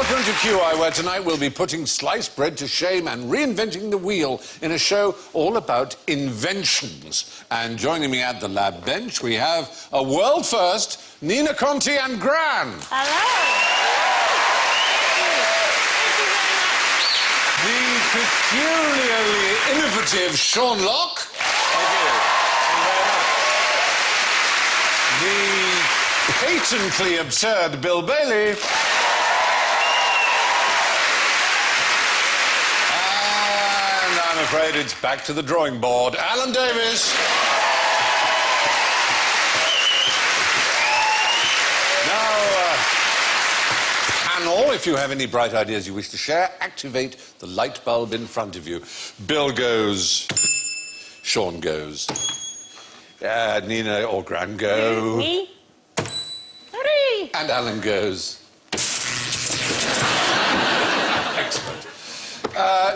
Welcome to QI, where tonight we'll be putting sliced bread to shame and reinventing the wheel in a show all about inventions. And joining me at the lab bench, we have a world first, Nina Conti and Gran. Hello. The peculiarly innovative Sean Locke. Thank you. The patently absurd Bill Bailey. I'm afraid it's back to the drawing board. Alan Davis. Now, panel, if you have any bright ideas you wish to share, activate the light bulb in front of you. Bill goes. Sean goes. Nina or Gran go. Me. Hurry. And Alan goes.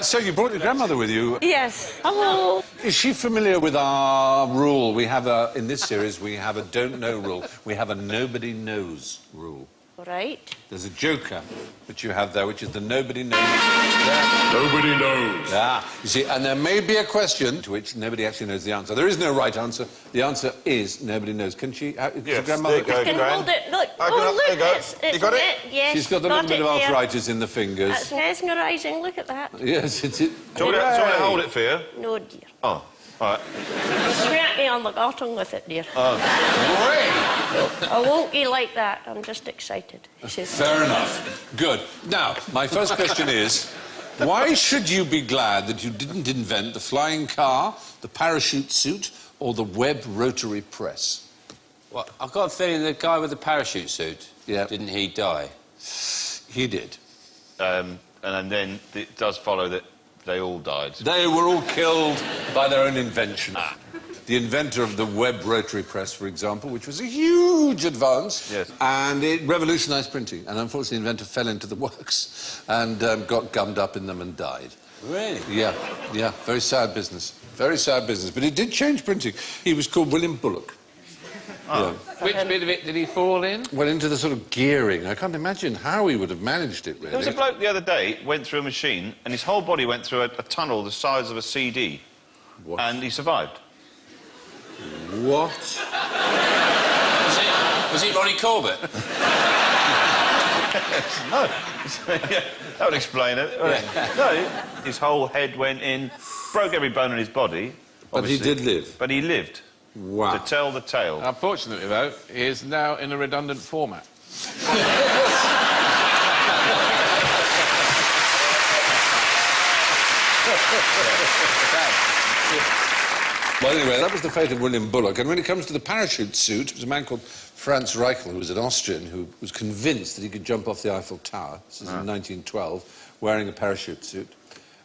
So you brought your grandmother with you. Yes. Hello. Is she familiar with our rule? We have in this series, we have a don't know rule. We have a nobody knows rule. Right. There's a joker which you have there, which is the nobody knows. There. Nobody knows. You see, and there may be a question to which nobody actually knows the answer. There is no right answer. The answer is nobody knows. Can she? Yes, grandmother? there you go, I can Gran. hold it. Look. There you go. It's You got it? Yes. She's got a little bit of arthritis in the fingers. That's mesmerising. Look at that. Yes, it's it. Do you want me to hold it for you? No, dear. Oh, all right. Smack me on the bottom with it, dear. Great! I won't be like that. I'm just excited. Fair enough. Good. Now, my first question is, why should you be glad that you didn't invent the flying car, the parachute suit, or the Webb rotary press? Well, I've got a feeling the guy with the parachute suit, didn't he die? He did. And then it does follow that they all died. They were all killed by their own invention. The inventor of the Webb rotary press, for example, which was a huge advance, yes, and it revolutionised printing. And unfortunately, the inventor fell into the works and got gummed up in them and died. Really? Yeah, yeah. Very sad business. Very sad business. But it did change printing. He was called William Bullock. Oh. Yeah. Which bit of it did he fall in? Well, into the sort of gearing. I can't imagine how he would have managed it, really. There was a bloke the other day went through a machine and his whole body went through a tunnel the size of a CD. What? And he survived. What? Was it Ronnie Corbett? No. Yeah, that would explain it. No, his whole head went in, broke every bone in his body. But he obviously. did live. But he lived. Wow. To tell the tale. Unfortunately, though, he is now in a redundant format. Well, anyway, that was the fate of William Bullock. And when it comes to the parachute suit, it was a man called Franz Reichel, who was an Austrian, who was convinced that he could jump off the Eiffel Tower. This is in 1912, wearing a parachute suit.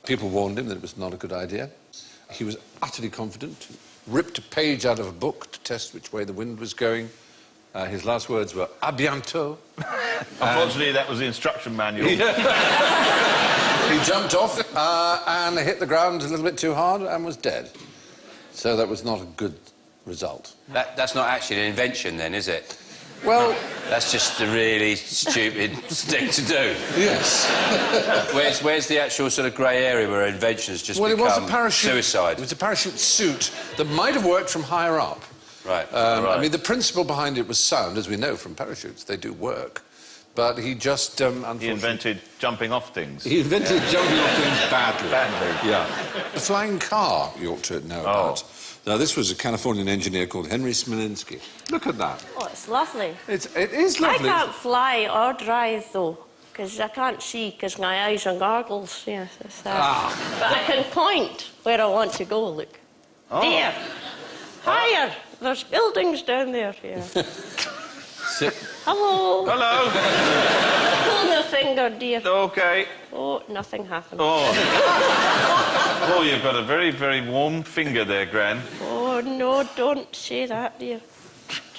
People warned him that it was not a good idea. He was utterly confident, ripped a page out of a book to test which way the wind was going. His last words were, "À bientôt." Unfortunately, that was the instruction manual. He jumped off and hit the ground a little bit too hard and was dead. So that was not a good result. That's not actually an invention, then, is it? Well... That's just a really stupid thing to do. Yes. Where's the actual sort of grey area where inventions just become it was a parachute, suicide? It was a parachute suit that might have worked from higher up. Right. I mean, the principle behind it was sound, as we know from parachutes. They do work. But he just, unfortunately... He invented jumping off things. He invented jumping off things badly. Badly. Yeah. The flying car, you ought to know about. Now, this was a Californian engineer called Henry Smolinski. Look at that. Oh, it's lovely. It is lovely. I can't fly or drive, though, because I can't see, because my eyes are goggles. Yes, But I can point where I want to go, look. There. Higher. There's buildings down there. Yeah. Sit. Hello. Hello. Pull the finger, dear. OK. Oh, nothing happened. Oh. Oh, you've got a very, very warm finger there, Gran. Oh, no, don't say that, dear.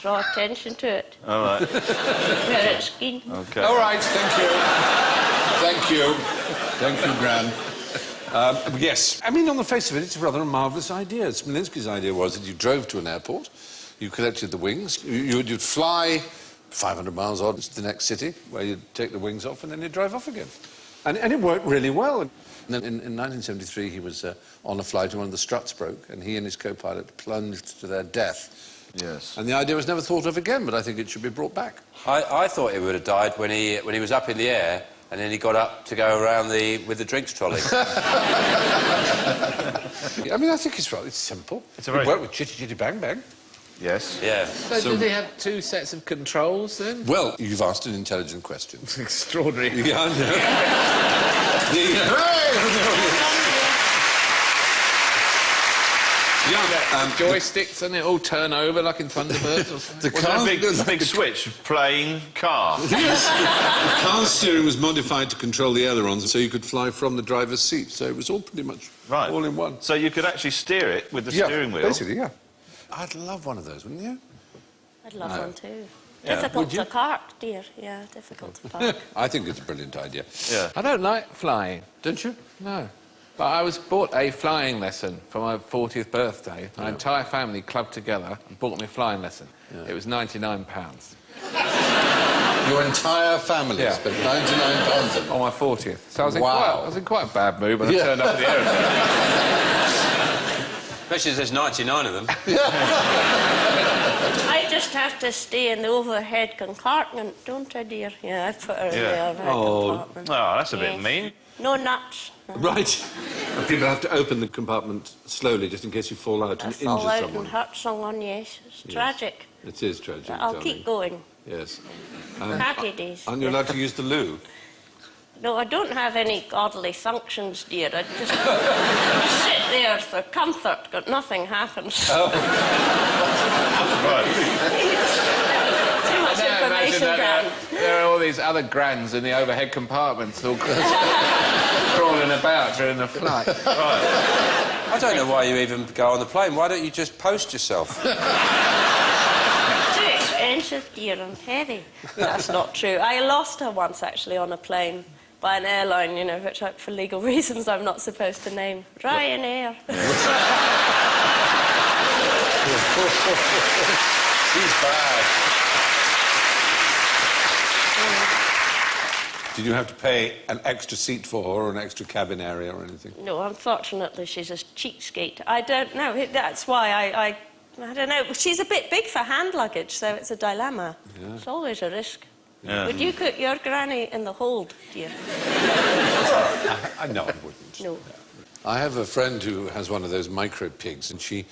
Draw attention to it. All right. Where it's skin. OK. All right, thank you. Thank you. Thank you, Gran. Yes. I mean, on the face of it, it's rather a marvellous idea. Smolinski's idea was that you drove to an airport, you collected the wings, you'd fly 500 miles odd to the next city, where you'd take the wings off, and then you'd drive off again. And it worked really well. And then in 1973, he was on a flight, and one of the struts broke, and he and his co-pilot plunged to their death. Yes. And the idea was never thought of again, but I think it should be brought back. I thought he would have died when he was up in the air and then he got up to go around with the drinks trolley. I mean, I think it's simple. It's a very... It worked with Chitty Chitty Bang Bang. Yes. Yeah. So did they have two sets of controls then? Well, you've asked an intelligent question. Extraordinary. Yeah, I know. Joysticks and it all turn over like in Thunderbirds or something? Was there a big switch, plane, car? Yes. The car steering was modified to control the ailerons so you could fly from the driver's seat. So it was all pretty much all in one. So you could actually steer it with the steering wheel? Basically, yeah. I'd love one of those, wouldn't you? I'd love one too. Yeah. Difficult to park, dear. Yeah, difficult to park. I think it's a brilliant idea. Yeah. I don't like flying. Don't you? No. But I was bought a flying lesson for my 40th birthday. My entire family clubbed together and bought me a flying lesson. Yeah. It was £99. Your entire family spent £99 on my 40th. So I was, Wow. I was in quite a bad mood when I turned up at the aeroplane. Especially as there's 99 of them. I just have to stay in the overhead compartment, don't I, dear? Yeah, I put her in the overhead compartment. Oh, that's a bit mean. No nuts. Right. And people have to open the compartment slowly just in case you fall out I and fall injure out someone. and hurt someone, yes. It's tragic. It is tragic. But I'll darling. keep going. Yes. Happy days. Aren't you allowed to use the loo? No, I don't have any godly functions, dear. I just sit there for comfort, but nothing happens. Right. Too much information, Gran. There are all these other grands in the overhead compartments all crawling about during the flight. Right. I don't know why you even go on the plane. Why don't you just post yourself? Too expensive, dear, and heavy. That's not true. I lost her once, actually, on a plane. By an airline, you know, which, for legal reasons, I'm not supposed to name. Ryanair. She's bad. Did you have to pay an extra seat for her or an extra cabin area or anything? No, unfortunately, she's a cheapskate. I don't know. That's why I don't know. She's a bit big for hand luggage, so it's a dilemma. Yeah. It's always a risk. Yeah. Would you put your granny in the hold, dear? No, I wouldn't. No. I have a friend who has one of those micro pigs, and she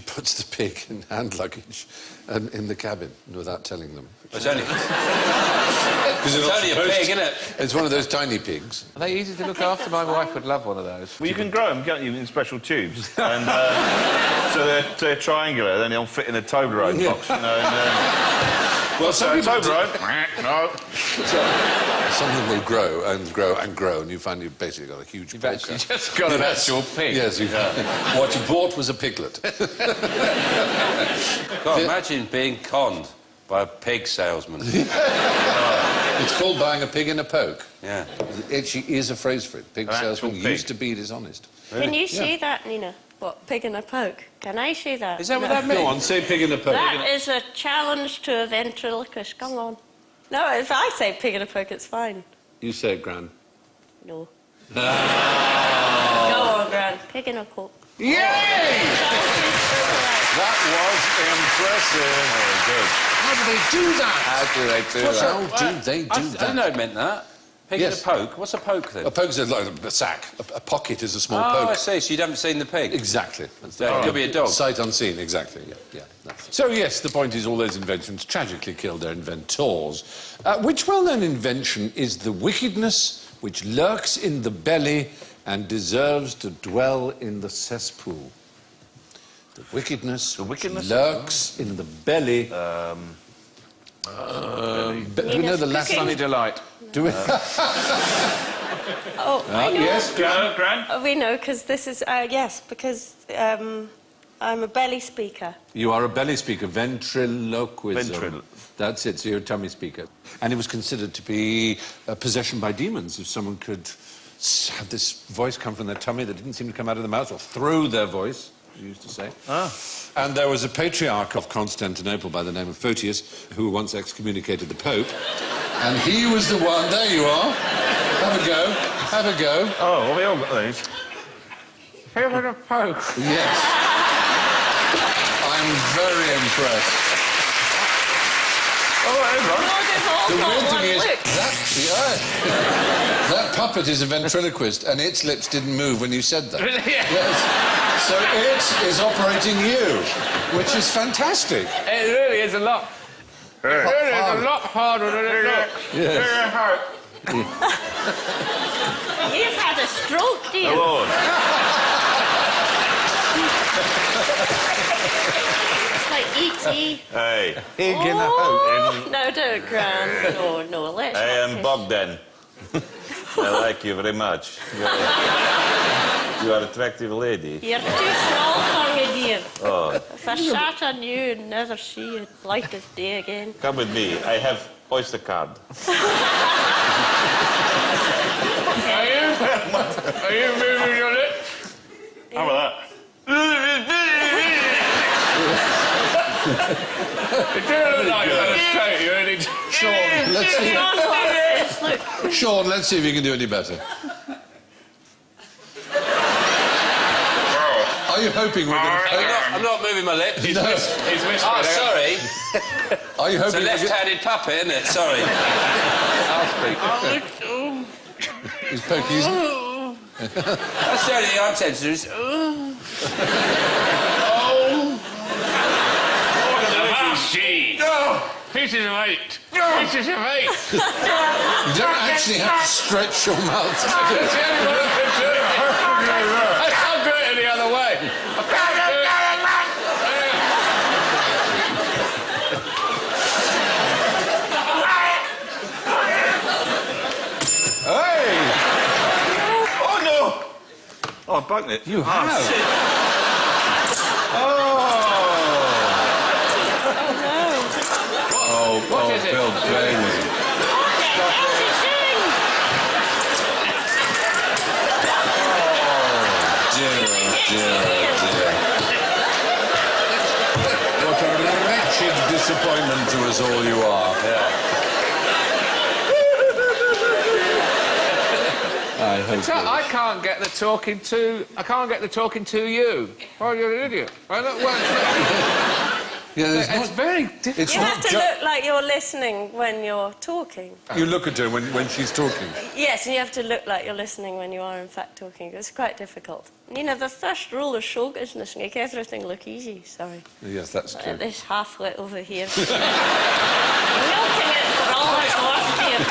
puts the pig in hand luggage in the cabin without telling them. It's only, It's only a pig, isn't it? It's one of those tiny pigs. Are they easy to look after? My wife would love one of those. Well, you can grow them, can't you, in special tubes? And so they're triangular, then they'll fit in a Toblerone box, you know. Well, So Toblerone? No. Some of them will grow and grow and grow, and you find you've basically got a huge You've actually just got an actual pig. Yes, what you bought was a piglet. God, imagine being conned by a pig salesman. It's called buying a pig in a poke. Yeah. It actually is a phrase for it. Pig An actual salesman pig. used to be dishonest. Can you see that, Nina? What, pig in a poke? Can I see that? Is that what that means? Go on, say pig in a poke. That is a challenge to a ventriloquist. Come on. No, if I say pig in a poke, it's fine. You say it, Gran. No. Go on, Gran. Pig in a poke. Yay! That was impressive. How do they do that? How do they do I didn't that? know it meant that. Pig Yes. in a poke? What's a poke then? A poke's like a sack. A pocket is a small Oh, I poke. see. So you haven't seen the pig? Exactly. That's So it could be a dog. Sight unseen, exactly. Yeah. That's it. So, yes, the point is all those inventions tragically killed their inventors. Which well-known invention is the wickedness which lurks in the belly and deserves to dwell in the cesspool? The wickedness which lurks in the belly do we know the last cooking. Sunny Delight. Do we? Oh, I know. Yes, Go, Gran. We know, because this is... yes, because I'm a belly speaker. You are a belly speaker, ventriloquism. Ventrilo- That's it, so you're a tummy speaker. And it was considered to be a possession by demons, if someone could have this voice come from their tummy that didn't seem to come out of the mouth, or through their voice, you used to say. And there was a patriarch of Constantinople by the name of Photius, who once excommunicated the Pope. And he was the one... There you are. Have a go. Have a go. Oh, well, we all got these. Here with a poke. Yes. I'm very impressed. Oh, hang on. Oh, they've all The got weird one thing is, look. that puppet is a ventriloquist, and its lips didn't move when you said that. Yeah. Yes. So it is operating you, which is fantastic. It really is a lot... It really is a lot harder than it looks. Yes. You've had a stroke, dear. Hello. It's like E.T. Hey, Egg in a hope. Oh, no, don't, Gran. No, let's I not am kiss. Bogdan. I like you very much. You are an attractive lady. You're too small for me, dear. Oh, If I sat on you and never see you light of day again. come with me. I have Oyster card. Are you moving your lips? How about It do look like you're going to stroke. You really... Sean, let's see. John Watts, look. Sean, let's see if you can do any better. Are you hoping we're going to... I'm not moving my lips. He's whispering. Oh, sorry. Are you It's a hoping... left-handed puppet, isn't it? Sorry. I'll speak. He's poking his... That's the only thing I'm tempted to do is... Pieces of eight. Pieces of eight. You don't actually have to stretch your mouth. That's the only one I can do. I can't do it any other way. I can't do it. Hey! Oh, no! Oh, I bugged it. You have. Shit. What is it? Bill Bailey. Dear. What a wretched disappointment to us all you are. I hope So I can't get the talking to... I can't get the talking to you. Oh, you're an idiot. Yeah, there's It's not... very difficult. It's You not have to look like you're listening when you're talking. You look at her when she's talking. Yes, and you have to look like you're listening when you are, in fact, talking. It's quite difficult. You know, the first rule of show business, make everything look easy. Sorry. Yes, that's true. This half-wit over here. Milking it for all it's worth here.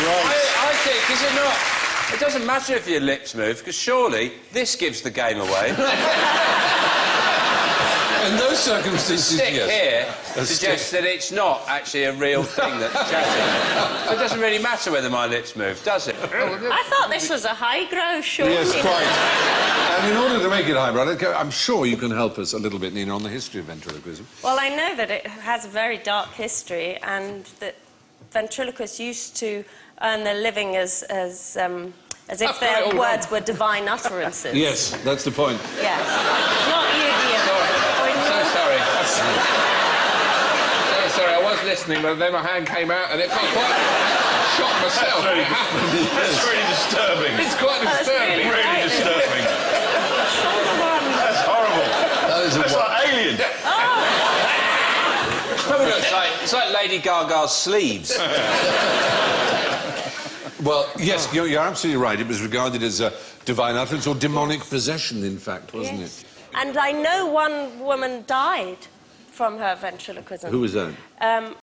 I think, is it not... It doesn't matter if your lips move, because surely this gives the game away. In those circumstances, Stick yes. here suggests that it's not actually a real thing that's chatting. So it doesn't really matter whether my lips move, does it? I thought this was a highbrow show. Yes, quite. And in order to make it highbrow, I'm sure you can help us a little bit, Nina, on the history of ventriloquism. Well, I know that it has a very dark history, and that ventriloquists used to earn their living as if I've got it their all words were divine utterances. Yes, that's the point. Yes. Not you, dear. So sorry. So sorry, I was listening, but then my hand came out and it got quite... shocked myself. That's really, It happened. that's really disturbing. It's quite That's disturbing. really Really disturbing. Shoulder one. That's horrible. That is a That's like Alien. It's like Lady Gaga's sleeves. Well, yes, you're absolutely right. It was regarded as a divine utterance or demonic possession, in fact, wasn't Yes. it? And I know one woman died from her ventriloquism. Who was that?